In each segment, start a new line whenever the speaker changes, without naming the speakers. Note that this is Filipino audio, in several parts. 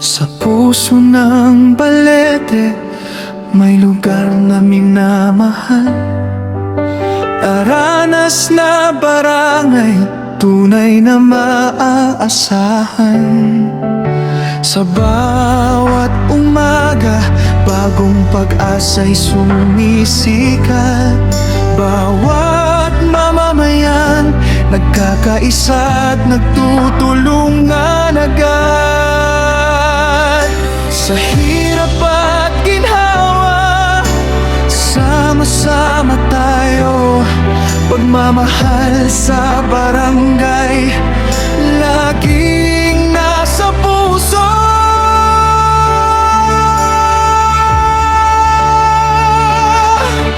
Sa puso ng Balete, may lugar na minamahal. Aranas na barangay, tunay na maaasahan. Sa bawat umaga, bagong pag-asa'y sumisikat. Bawat mamamayan, nagkakaisa at nagtutulungan agad. Sa hirap at ginhawa, sama-sama tayo. Pagmamahal sa barangay, laging nasa puso.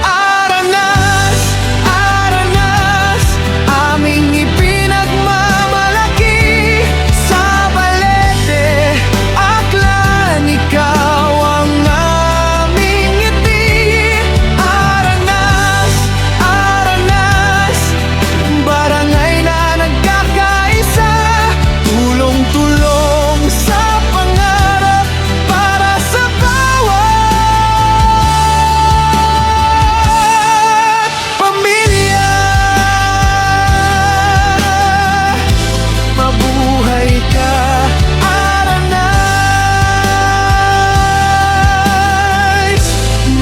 Aranas, Aranas, aming ipinagmamalaki. Sa Balete, Aklan, ikaw ang aming ngiti. Aranas, Aranas, barangay na nagkakaisa. Tulong-tulong sa pangarap para sa bawat pamilya. Mabuhay ka, Aranas.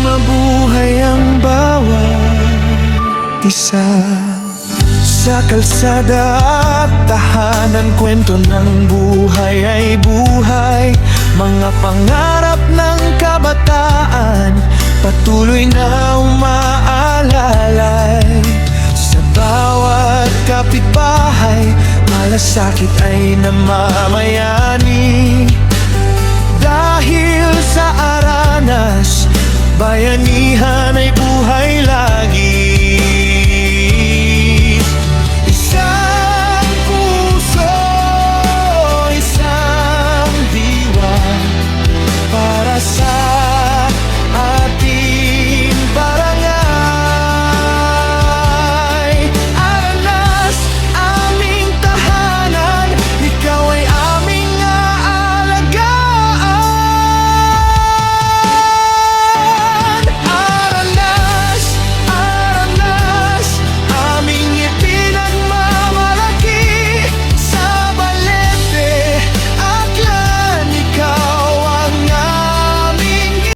Mabuhay ang bawat isa. Sa kalsada at tahanan, kwento ng buhay ay buhay. Mga pangarap ng kabataan, patuloy na umaalalay. Sa bawat kapitbahay, malasakit ay namamayan.